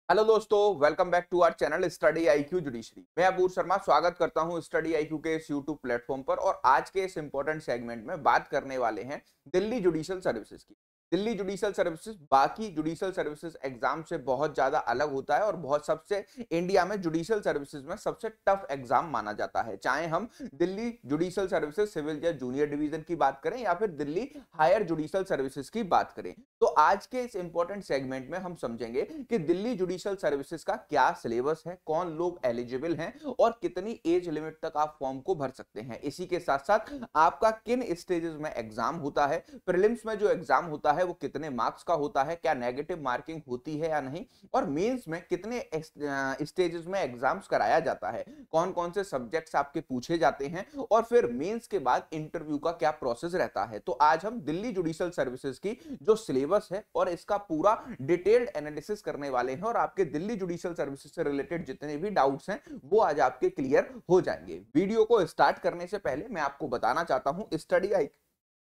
Hello दोस्तों, welcome back to our channel study IQ judiciary. मैं अपूर शर्मा स्वागत करता हूं स्टडी आईक्यू के इस यूट्यूब प्लेटफॉर्म पर। और आज के इस इंपॉर्टेंट सेगमेंट में बात करने वाले हैं दिल्ली जुडिशियल सर्विसेज की। दिल्ली जुडिशियल सर्विसेज बाकी जुडिशियल सर्विसेज एग्जाम से बहुत ज्यादा अलग होता है और बहुत सबसे इंडिया में जुडिशियल सर्विसेज में सबसे टफ एग्जाम माना जाता है। चाहे हम दिल्ली जुडिशियल सर्विसेज सिविल या जूनियर डिवीजन की बात करें या फिर दिल्ली हायर जुडिशियल सर्विसेज की बात करें, तो आज के इस इंपॉर्टेंट सेगमेंट में हम समझेंगे कि दिल्ली जुडिशियल सर्विसेज का क्या सिलेबस है, कौन लोग एलिजिबल हैं और कितनी एज लिमिट तक आप फॉर्म को भर सकते हैं। इसी के साथ साथ आपका किन स्टेजेस में एग्जाम होता है, प्रीलिम्स में जो एग्जाम होता है वो कितने मार्क्स का होता है, क्या नेगेटिव मार्किंग होती है या नहीं, और मेंस में कितने स्टेजेस में एग्जाम्स कराया जाता है, कौन कौन से सब्जेक्ट्स आपके पूछे जाते हैं, और फिर मेंस के बाद इंटरव्यू का क्या प्रोसेस रहता है। तो आज हम दिल्ली जुडिशियल सर्विसेज की जो सिलेबस है और इसका पूरा डिटेल्ड एनालिसिस करने वाले हैं और आपके दिल्ली जुडिशियल सर्विसेज से रिलेटेड जितने भी डाउट्स हैं वो आज आपके क्लियर हो जाएंगे। वीडियो को स्टार्ट करने से पहले मैं आपको बताना चाहता हूं स्टडी आई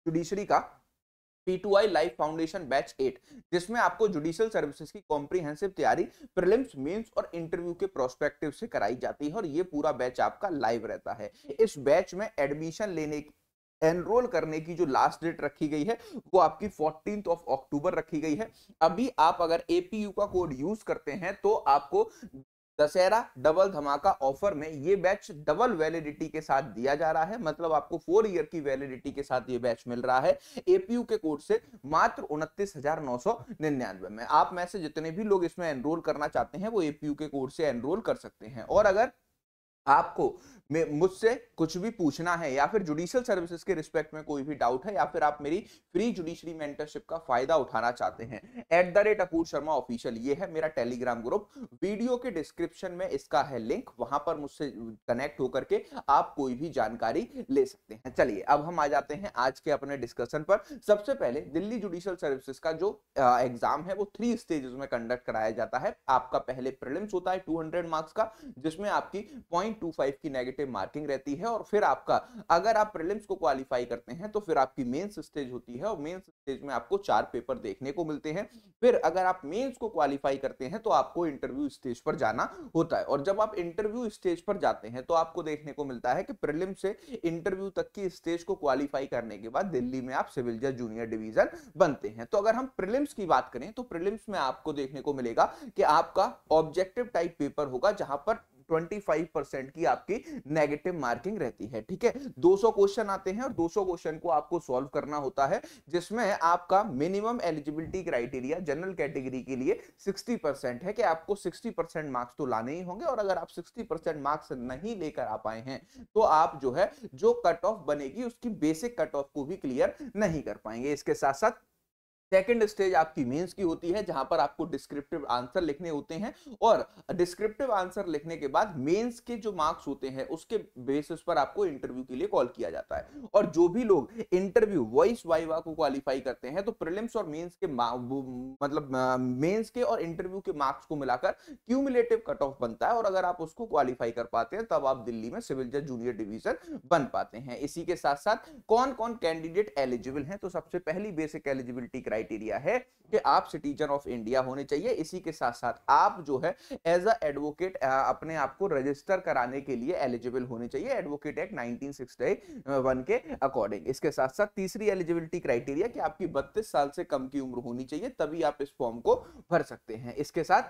जुडिशरी का P2I लाइफ फाउंडेशन बैच 8, जिसमें आपको जुडिशियल सर्विसेज की कॉम्प्रिहेंसिव तैयारी प्रीलिम्स, मेंस और इंटरव्यू के प्रोस्पेक्टिव से कराई जाती है और ये पूरा बैच आपका लाइव रहता है। इस बैच में एडमिशन लेने एनरोल करने की जो लास्ट डेट रखी गई है वो आपकी 14 अक्टूबर रखी गई है। अभी आप अगर एपीयू का कोड यूज करते हैं तो आपको दशहरा डबल धमाका ऑफर में ये बैच डबल वैलिडिटी के साथ दिया जा रहा है, मतलब आपको 4 ईयर की वैलिडिटी के साथ ये बैच मिल रहा है एपीयू के कोड से मात्र 29,999 में। आप में से जितने भी लोग इसमें एनरोल करना चाहते हैं वो एपीयू के कोड से एनरोल कर सकते हैं। और अगर आपको मुझसे कुछ भी पूछना है या फिर जुडिशियल सर्विसेज के रिस्पेक्ट में कोई भी डाउट है या फिर आप मेरी फ्री जुडिशरी मेंटरशिप का फायदा उठाना चाहते हैं, @अपूर शर्मा ऑफिशियल ये है मेरा टेलीग्राम ग्रुप। वीडियो के डिस्क्रिप्शन में इसका है लिंक, वहां पर मुझसे कनेक्ट होकर के आप कोई भी जानकारी ले सकते हैं। चलिए अब हम आ जाते हैं आज के अपने डिस्कशन पर। सबसे पहले दिल्ली जुडिशियल सर्विसेज का जो एग्जाम है वो 3 स्टेजेस में कंडक्ट कराया जाता है। आपका पहले प्रीलिम्स होता है 200 मार्क्स का, जिसमें आपकी 0.25 की नेगेटिव मार्किंग रहती है। और फिर आपका अगर आप प्रीलिम्स को क्वालिफाई करते हैं तो फिर आपकी मेंस स्टेज होती है और मेंस स्टेज में आपको 4 पेपर देखने को मिलते हैं। फिर अगर आप मेंस को क्वालिफाई करते हैं तो आपको इंटरव्यू स्टेज पर जाना होता है। और जब आप इंटरव्यू स्टेज पर जाते हैं तो आपको देखने को मिलता है कि प्रीलिम से इंटरव्यू तक की स्टेज को क्वालिफाई करने के बाद दिल्ली में आप सिविल या जूनियर डिवीजन बनते हैं। तो अगर हम प्रीलिम्स की बात करें तो प्रीलिम्स में आपको देखने को मिलेगा कि आपका ऑब्जेक्टिव टाइप पेपर होगा जहां पर 25% की आपकी नेगेटिव मार्किंग रहती है। ठीक है, 200 क्वेश्चन आते हैं और 200 क्वेश्चन को आपको सॉल्व करना होता है, जिसमें आपका minimum eligibility criteria general category के लिए 60% है कि आपको 60% मार्क्स तो लाने ही होंगे। और अगर आप 60% मार्क्स नहीं लेकर आ पाए हैं तो आप जो है जो कट ऑफ बनेगी उसकी बेसिक कट ऑफ को भी क्लियर नहीं कर पाएंगे। इसके साथ साथ सेकेंड स्टेज आपकी मेंस की होती है जहां पर आपको डिस्क्रिप्टिव आंसर लिखने होते हैं और डिस्क्रिप्टिव आंसर लिखने के बाद मेंस के जो मार्क्स होते हैं उसके बेसिस पर आपको इंटरव्यू के लिए कॉल किया जाता है। और जो भी लोग इंटरव्यू वॉइस वाइवा को क्वालिफाई करते हैं तो प्रीलिम्स और मेंस के मतलब मेंस के और इंटरव्यू के मार्क्स को मिलाकर क्यूमुलेटिव कट ऑफ बनता है और अगर आप उसको क्वालिफाई कर पाते हैं तब आप दिल्ली में सिविल या जूनियर डिवीजन बन पाते हैं। इसी के साथ साथ कौन कौन कैंडिडेट एलिजिबल हैं, तो सबसे पहली बेसिक एलिजिबिलिटी क्राइटेरिया है कि आप सिटीजन ऑफ इंडिया होने चाहिए। इसी के साथ साथ आप जो है एज अ एडवोकेट अपने आप को रजिस्टर कराने के लिए एलिजिबल होने चाहिए एडवोकेट एक्ट 1961 के अकॉर्डिंग। इसके साथ साथ तीसरी एलिजिबिलिटी क्राइटेरिया कि आपकी 32 साल से कम की उम्र होनी चाहिए, तभी आप इस फॉर्म को भर सकते हैं। इसके साथ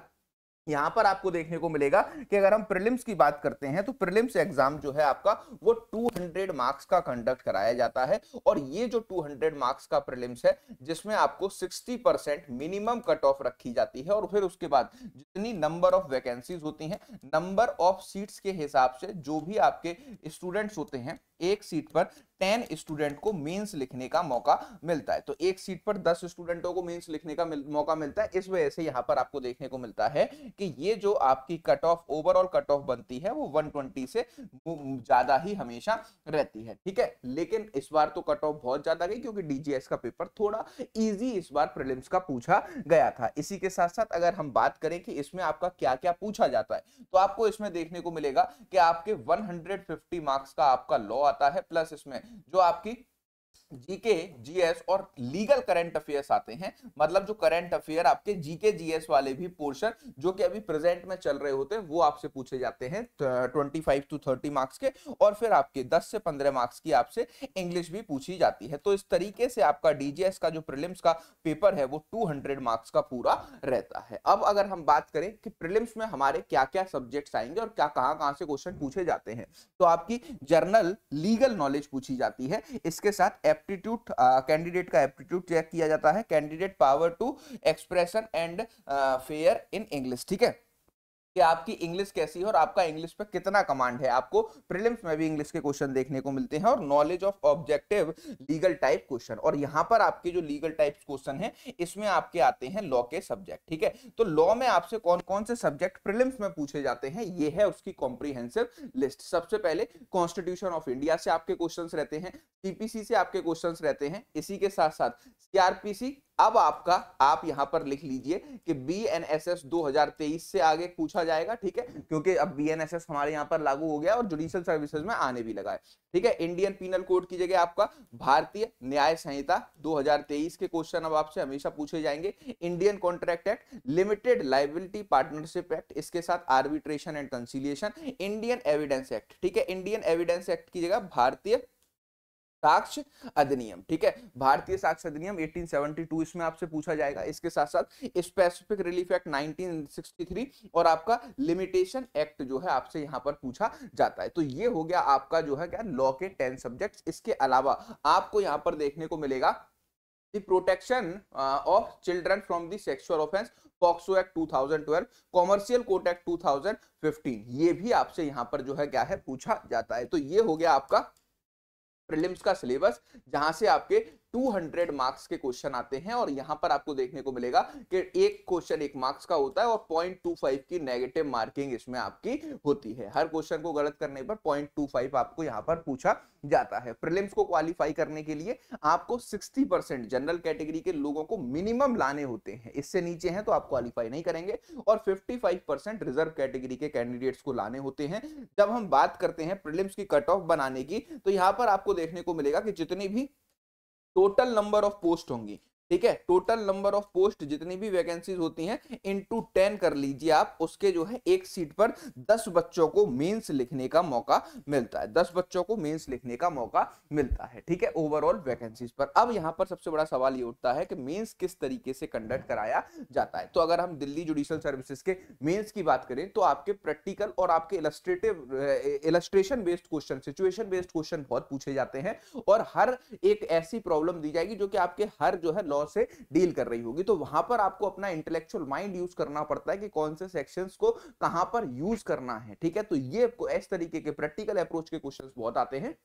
यहां पर आपको देखने को मिलेगा कि अगर हम प्रीलिम्स की बात करते हैं तो प्रीलिम्स एग्जाम जो है आपका वो 200 मार्क्स का कंडक्ट कराया जाता है। और ये जो 200 मार्क्स का प्रीलिम्स है जिसमें आपको 60% मिनिमम कट ऑफ रखी जाती है और फिर उसके बाद जितनी नंबर ऑफ वैकेंसीज होती हैं, नंबर ऑफ सीट्स के हिसाब से जो भी आपके स्टूडेंट्स होते हैं, एक सीट पर 10 स्टूडेंट को मेंस लिखने का मौका मिलता है। तो एक सीट पर 10 स्टूडेंटों को मेंस लिखने का मौका मिलता है। इस वजह से यहां पर आपको देखने को मिलता है कि ये जो आपकी cut off overall cut off बनती है वो 120 से ज्यादा ही हमेशा रहती है। ठीक है, लेकिन इस बार तो कट ऑफ बहुत ज्यादा गई क्योंकि डीजीएस का पेपर थोड़ा इजी इस बार प्रीलिम्स का पूछा गया था। इसी के साथ साथ अगर हम बात करें कि इसमें आपका क्या क्या पूछा जाता है तो आपको इसमें देखने को मिलेगा कि आपके 150 मार्क्स का आपका लॉ आता है, प्लस इसमें जो आपकी जीके, जीएस और लीगल करंट अफेयर्स आते हैं। मतलब जो करंट अफेयर आपके जीके जीएस वाले भी पोर्शन जो कि अभी प्रेजेंट में चल रहे होते हैं वो आपसे पूछे जाते हैं 25 to 30 मार्क्स के, और फिर आपके 10 से 15 मार्क्स की आपसे इंग्लिश भी पूछी जाती है। तो इस तरीके से आपका डीजीएस का जो प्रीलिम्स का पेपर है वो 200 मार्क्स का पूरा रहता है। अब अगर हम बात करें कि प्रीलिम्स में हमारे क्या क्या सब्जेक्ट्स आएंगे और क्या कहां से क्वेश्चन पूछे जाते हैं, तो आपकी जर्नल लीगल नॉलेज पूछी जाती है। इसके साथ एप्टीट्यूड, कैंडिडेट का एप्टीट्यूड चेक किया जाता है, candidate power to expression and fair in English. ठीक है, कि आपकी इंग्लिश कैसी है और आपका इंग्लिश पे कितना कमांड है। आपको प्रीलिम्स में भी इंग्लिश के क्वेश्चन देखने को मिलते हैं, और knowledge of objective legal type question. और यहां पर आपके जो लीगल टाइप क्वेश्चन है इसमें आपके आते हैं लॉ के सब्जेक्ट। ठीक है, तो लॉ में आपसे कौन कौन से सब्जेक्ट प्रीलिम्स में पूछे जाते हैं ये है उसकी कॉम्प्रिहेंसिव लिस्ट। सबसे पहले कॉन्स्टिट्यूशन ऑफ इंडिया से आपके क्वेश्चन रहते हैं, सीपीसी से आपके क्वेश्चन रहते हैं, इसी के साथ साथ सीआरपीसी। अब आपका आप यहां पर लिख लीजिए कि बीएनएसएस 2023 से आगे पूछा जाएगा। ठीक है, क्योंकि अब बीएनएसएस हमारे यहां पर लागू हो गया और जुडिशियल सर्विसेज में आने भी लगा है। ठीक है, इंडियन पीनल कोड की जगह आपका भारतीय न्याय संहिता 2023 के क्वेश्चन अब आपसे हमेशा पूछे जाएंगे। Indian contract act, limited liability partnership act, इसके साथ arbitration and conciliation, Indian evidence act. ठीक है, इंडियन एविडेंस एक्ट की जगह भारतीय साक्ष्य अधिनियम। ठीक है, भारतीय साक्ष्य अधिनियम 1872 इसमें आपसे पूछा जाएगा। इसके साथ साथ स्पेसिफिक रिलीफ एक्ट 1963 और आपका लिमिटेशन एक्ट जो है आपसे यहां पर पूछा जाता है। तो ये हो गया आपका जो है क्या लॉ के 10 सब्जेक्ट्स। इसके अलावा आपको यहां पर देखने को मिलेगा the protection of children from the sexual offence, POCSO act 2012, commercial court act 2015, ये भी आपसे यहां पर जो है क्या है पूछा जाता है। तो ये हो गया आपका प्रीलिम्स का सिलेबस, जहां से आपके 200 मार्क्स के क्वेश्चन आते हैं। और यहां पर आपको देखने को मिलेगा कि एक क्वेश्चन 1 मार्क्स का होता है और 0.25 की नेगेटिव मार्किंग इसमें आपकी होती है। हर क्वेश्चन को गलत करने पर 0.25 आपको यहां पर पूछा जाता है। प्रीलिम्स को क्वालिफाई करने के लिए आपको 60% जनरल कैटेगरी के लोगों को मिनिमम लाने होते हैं, इससे नीचे हैं तो आप क्वालिफाई नहीं करेंगे, और 55% रिजर्व कैटेगरी के कैंडिडेट्स को लाने होते हैं। जब हम बात करते हैं प्रीलिम्स की कट ऑफ बनाने की, तो यहां पर आपको देखने को मिलेगा कि जितनी भी टोटल नंबर ऑफ पोस्ट होंगी, ठीक है, टोटल नंबर ऑफ पोस्ट जितनी भी वैकेंसीज होती हैं इनटू 10 कर लीजिए आप, उसके जो है एक सीट पर 10 बच्चों को मेंस लिखने का मौका मिलता है। 10 बच्चों को मेंस लिखने का मौका मिलता है। ठीक है, ओवरऑल वैकेंसीज पर। अब यहां पर सबसे बड़ा सवाल ये उठता है कि मेंस किस तरीके से कंडक्ट कराया जाता है। तो अगर हम दिल्ली जुडिशियल सर्विसेज के मेंस की बात करें तो आपके प्रैक्टिकल और आपके illustration based question, situation based question बहुत पूछे जाते हैं, और हर एक ऐसी प्रॉब्लम दी जाएगी जो कि आपके हर जो है लॉ से डील कर रही होगी। तो वहां पर आपको अपना इंटेलेक्चुअल माइंड यूज करना पड़ता है कि कौन से सेक्शंस को कहां पर यूज करना है। ठीक है, तो ये इस तरीके के प्रैक्टिकल अप्रोच के क्वेश्चंस बहुत आते हैं।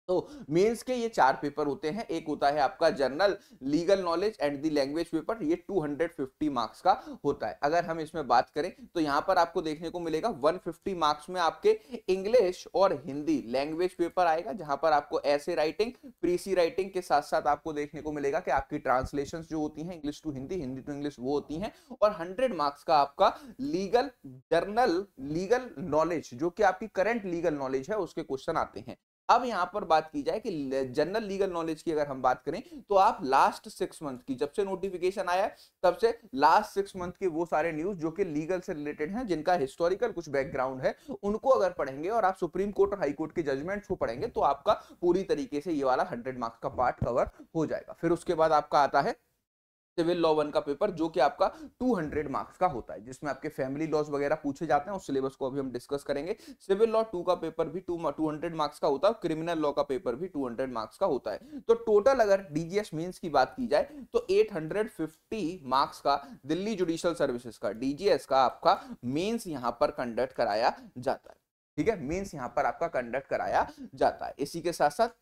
तो मेंस के ये 4 पेपर होते हैं। एक होता है आपका general legal knowledge and the language paper, ये 250 मार्क्स का होता है। अगर हम इसमें बात करें तो यहां पर आपको देखने को मिलेगा 150 मार्क्स में आपके इंग्लिश और हिंदी लैंग्वेज पेपर आएगा, जहां पर आपको ऐसे राइटिंग, प्रीसी राइटिंग के साथ साथ आपको देखने को मिलेगा कि आपकी ट्रांसलेशंस जो होती हैं English to Hindi, Hindi to English, वो होती हैं। और 100 मार्क्स का आपका लीगल जर्नल लीगल नॉलेज, जो कि आपकी करंट लीगल नॉलेज है, उसके क्वेश्चन आते हैं। अब यहां पर बात की जाए कि जनरल लीगल नॉलेज की अगर हम बात करें तो आप लास्ट 6 मंथ की, जब से नोटिफिकेशन आया है तब से लास्ट 6 मंथ के वो सारे न्यूज जो कि लीगल से रिलेटेड हैं, जिनका हिस्टोरिकल कुछ बैकग्राउंड है, उनको अगर पढ़ेंगे और आप सुप्रीम कोर्ट और हाई कोर्ट के जजमेंट्स को पढ़ेंगे तो आपका पूरी तरीके से ये वाला 100 मार्क्स का पार्ट कवर हो जाएगा। फिर उसके बाद आपका आता है सिविल लॉ 1 का पेपर, जो कि आपका 200 मार्क्स का होता है, जिसमें आपके फैमिली लॉज वगैरह पूछे जाते हैं। उस सिलेबस को अभी हम डिस्कस करेंगे। सिविल लॉ 2 का पेपर भी 200 मार्क्स का होता है, क्रिमिनल लॉ का पेपर भी 200 मार्क्स का होता है। तो टोटल अगर डीजीएस मेंस की बात की जाए तो 850 मार्क्स का दिल्ली जुडिशियल सर्विसेज का डीजीएस का आपका मेंस यहां पर कंडक्ट कराया जाता है। ठीक है, मेंस यहां पर आपका कंडक्ट कराया जाता है। इसी के साथ साथ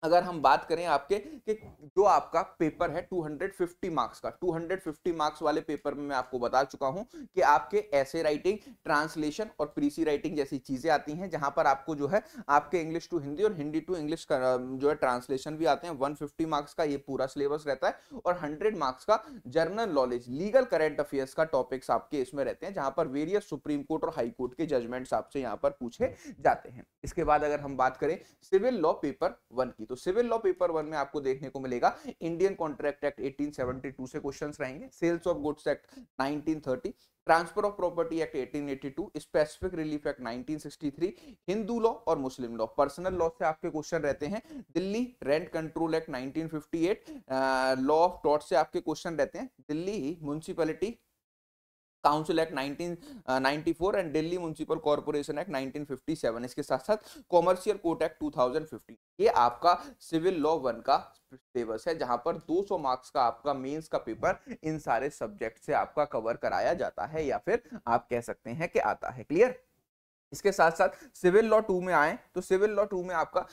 अगर हम बात करें आपके कि जो आपका पेपर है 250 मार्क्स का, 250 मार्क्स वाले पेपर में मैं आपको बता चुका हूं कि आपके ऐसे राइटिंग, ट्रांसलेशन और प्रीसी राइटिंग जैसी चीजें आती हैं, जहां पर आपको जो है आपके इंग्लिश टू हिंदी और हिंदी टू इंग्लिश का जो है ट्रांसलेशन भी आते हैं। 150 मार्क्स का ये पूरा सिलेबस रहता है, और 100 मार्क्स का general knowledge legal current affairs का टॉपिक्स आपके इसमें रहते हैं, जहां पर वेरियस सुप्रीम कोर्ट और हाई कोर्ट के जजमेंट्स आपसे यहां पर पूछे जाते हैं। इसके बाद अगर हम बात करें सिविल लॉ पेपर 1 की, तो सिविल लॉ पेपर 1 में आपको देखने को मिलेगा इंडियन कॉन्ट्रैक्ट एक्ट 1872 से क्वेश्चंस रहेंगे, sales of goods act 1930, transfer of property act 1882, specific relief act 1963, Hindu law और मुस्लिम लॉ, पर्सनल लॉ से आपके क्वेश्चन रहते हैं, Delhi rent control act 1958, law of tort से आपके क्वेश्चन रहते हैं, Delhi municipality council act 1994 and Delhi municipal corporation act 1957, इसके साथ साथ कॉमर्शियल कोर्ट एक्ट 2015। ये आपका सिविल लॉ 1 का सिलेबस है, जहां पर 200 मार्क्स का आपका मेंस का पेपर इन सारे सब्जेक्ट से आपका कवर कराया जाता है, या फिर आप कह सकते हैं कि आता है। क्लियर? इसके साथ साथ सिविल लॉ 2 में आए तो सिविल लॉ 2 में आपका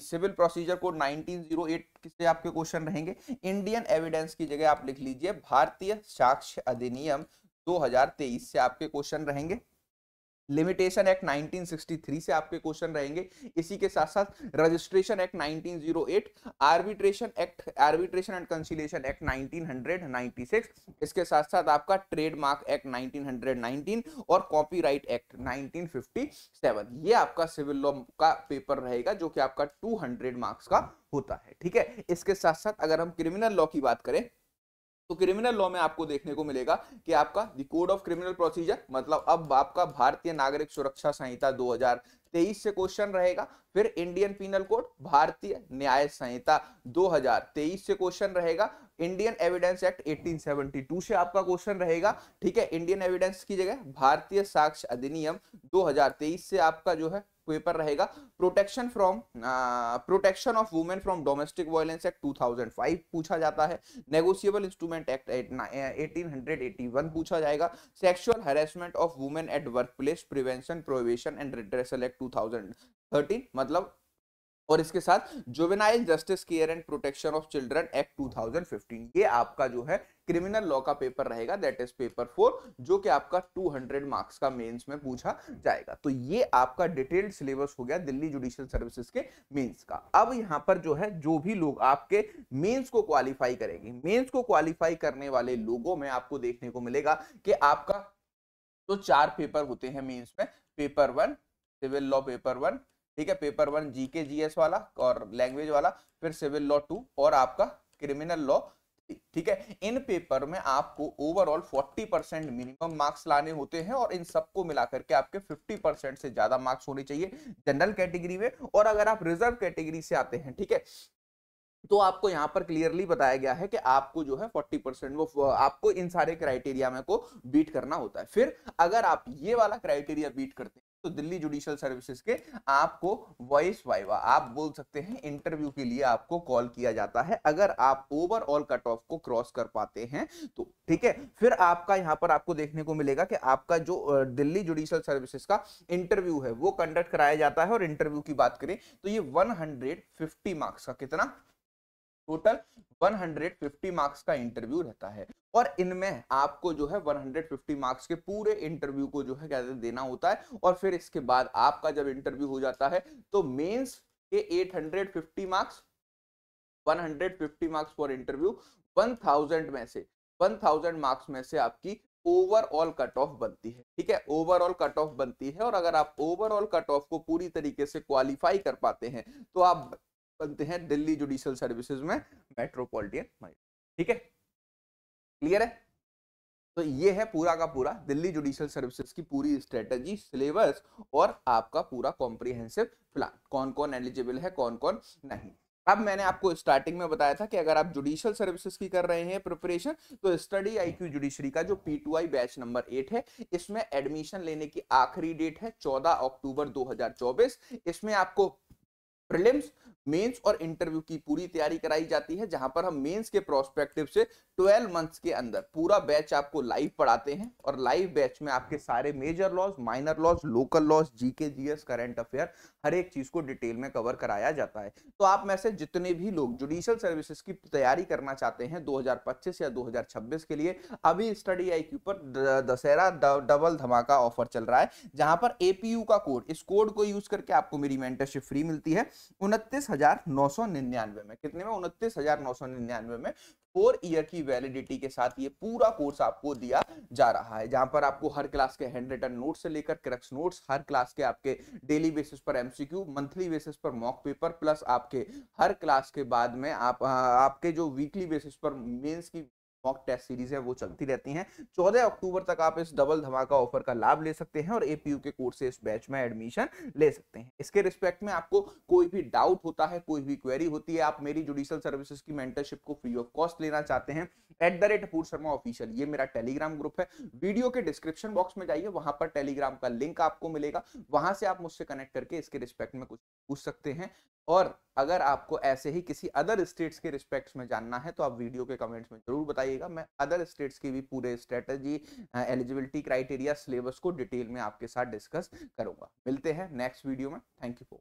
सिविल प्रोसीजर कोड 1908 से आपके क्वेश्चन रहेंगे। इंडियन एविडेंस की जगह आप लिख लीजिए भारतीय साक्ष्य अधिनियम 2023 से आपके क्वेश्चन रहेंगे। लिमिटेशन एक्ट 1963 से आपके क्वेश्चन रहेंगे। इसी के साथ साथ registration act 1908, arbitration and conciliation act 1996, इसके साथ साथ आपका ट्रेडमार्क एक्ट 1919 और कॉपीराइट एक्ट 1957। ये आपका सिविल लॉ का पेपर रहेगा, जो कि आपका 200 मार्क्स का होता है। ठीक है, इसके साथ साथ अगर हम क्रिमिनल लॉ की बात करें तो क्रिमिनल लॉ में आपको देखने को मिलेगा कि आपका the code of criminal procedure, मतलब अब आपका भारतीय नागरिक सुरक्षा संहिता 2023 से क्वेश्चन रहेगा। फिर इंडियन पीनल कोड, भारतीय न्याय संहिता 2023 से क्वेश्चन रहेगा। इंडियन एविडेंस एक्ट 1872 से आपका क्वेश्चन रहेगा। ठीक है, इंडियन एविडेंस की जगह भारतीय साक्ष्य अधिनियम 2023 से आपका जो है पेपर रहेगा। Protection of women from domestic violence act 2005 पूछा जाता है। नेगोशिएबल इंस्ट्रूमेंट एक्ट 1881 पूछा जाएगा। Sexual harassment of women at work place prevention prohibition and redressal act 2013, मतलब और इसके साथ juvenile justice care and protection of children act 2015। ये आपका जो है क्रिमिनल लॉ का पेपर रहेगा, दैट इज पेपर 4, जो कि आपका 200 मार्क्स का मेंस में पूछा जाएगा। तो ये आपका डिटेल्ड सिलेबस हो गया दिल्ली जुडिशियल सर्विसेज के मेंस का। अब यहां पर जो है जो भी लोग आपके मेंस को क्वालिफाई करेंगे, मेंस को क्वालिफाई करने वाले लोगों में आपको देखने को मिलेगा कि आपका तो 4 पेपर होते हैं मेंस में। पेपर 1 सिविल लॉ पेपर 1, ठीक है, पेपर 1 जीके जीएस वाला और लैंग्वेज वाला, फिर सिविल लॉ 2 और आपका क्रिमिनल लॉ। ठीक है, इन पेपर में आपको ओवरऑल 40% मिनिमम मार्क्स लाने होते हैं और इन सबको मिलाकर के आपके 50% से ज्यादा मार्क्स होने चाहिए जनरल कैटेगरी में। और अगर आप रिजर्व कैटेगरी से आते हैं, ठीक है, तो आपको यहां पर क्लियरली बताया गया है कि आपको जो है 40% वो आपको इन सारे क्राइटेरिया में को बीट करना होता है। फिर अगर आप ये वाला क्राइटेरिया बीट करते हैं तो दिल्ली जुडिशियल सर्विसेज के आपको वॉइस वाइवा, आप बोल सकते हैं इंटरव्यू के लिए आपको कॉल किया जाता है, अगर आप ओवरऑल कट ऑफ को क्रॉस कर पाते हैं तो। ठीक है, फिर आपका यहां पर आपको देखने को मिलेगा कि आपका जो दिल्ली जुडिशियल सर्विसेज का इंटरव्यू है वो कंडक्ट कराया जाता है। और इंटरव्यू की बात करें तो ये 150 मार्क्स का, कितना टोटल 150 मार्क्स का इंटरव्यू रहता है। और इनमें आपको जो है 150 मार्क्स के पूरे इंटरव्यू को जो है क्या देना होता है। और फिर इसके बाद आपका जब इंटरव्यू हो जाता है तो मेंस के 850 marks, 150 marks for interview, 1000 marks में से आपकी ओवरऑल कट ऑफ बनती है। ठीक है, ओवरऑल कट ऑफ बनती है। और अगर आप ओवरऑल कट ऑफ को पूरी तरीके से क्वालिफाई कर पाते हैं तो आप बनते हैं दिल्ली जुडिशियल सर्विसेज में मेट्रोपॉलिटन मजिस्ट्रेट। ठीक है, क्लियर है? तो ये है पूरा का पूरा दिल्ली जुडिशियल सर्विसेज की पूरी स्ट्रेटजी, सिलेबस और आपका पूरा कॉम्प्रिहेंसिव प्लान, कौन कौन एलिजिबल है, कौन कौन नहीं। अब मैंने आपको स्टार्टिंग में बताया था कि अगर आप जुडिशियल सर्विसेज की कर रहे हैं प्रिपरेशन तो स्टडी आईक्यू जुडिशरी का जो P2I बैच नंबर 8 है, इसमें एडमिशन लेने की आखिरी डेट है 14 अक्टूबर 2024। इसमें आपको प्रीलिम्स, मेंस और इंटरव्यू की पूरी तैयारी कराई जाती है, जहां पर हम मेंस के प्रोस्पेक्टिव से 12 मंथ्स के अंदर पूरा बैच आपको लाइव पढ़ाते हैं। और लाइव बैच में आपके सारे major laws, minor laws, local laws, GK GS, current affair, हर एक चीज को डिटेल में कवर कराया जाता है। तो आप में से जितने भी लोग जुडिशियल सर्विसेज की तैयारी करना चाहते हैं 2025 या 2026 के लिए, अभी स्टडी आईक्यू पर दशहरा डबल धमाका ऑफर चल रहा है, जहां पर एपीयू का कोड, इस कोड को यूज करके आपको मेरी मेंटरशिप फ्री मिलती है। 29,999 में। कितने में? 29,999 में 4 ईयर की वैलिडिटी के साथ ये पूरा कोर्स आपको दिया जा रहा है, जहां पर आपको हर क्लास के हैंड रिटन नोट्स से लेकर क्रक्स नोट्स, हर क्लास के आपके डेली बेसिस पर एमसीक्यू, मंथली बेसिस पर मॉक पेपर, प्लस आपके हर क्लास के बाद में आपके जो वीकली बेसिस पर मेंस की मॉक टेस्ट सीरीज है वो चलती रहती हैं। 14 अक्टूबर तक आप इस डबल धमाका ऑफर का लाभ ले सकते हैं और एपीयू के कोर्स से इस बैच में एडमिशन ले सकते हैं। इसके रिस्पेक्ट में आपको कोई भी डाउट होता है, कोई भी क्वेरी होती है, आप मेरी जुडिशियल सर्विसेज की मेंटरशिप को फ्री ऑफ कॉस्ट लेना चाहते हैं, @अपूर्व शर्मा ऑफिशियल ये मेरा टेलीग्राम ग्रुप है। वीडियो के डिस्क्रिप्शन बॉक्स में जाइए, वहां पर टेलीग्राम का लिंक आपको मिलेगा, वहां से आप मुझसे कनेक्ट करके इसके रिस्पेक्ट में कुछ पूछ सकते हैं। और अगर आपको ऐसे ही किसी अदर स्टेट्स के रिस्पेक्ट्स में जानना है तो आप वीडियो के कमेंट्स में जरूर बताइएगा। मैं अदर स्टेट्स की भी पूरे स्ट्रेटजी, एलिजिबिलिटी क्राइटेरिया, सिलेबस को डिटेल में आपके साथ डिस्कस करूंगा। मिलते हैं नेक्स्ट वीडियो में। Thank you for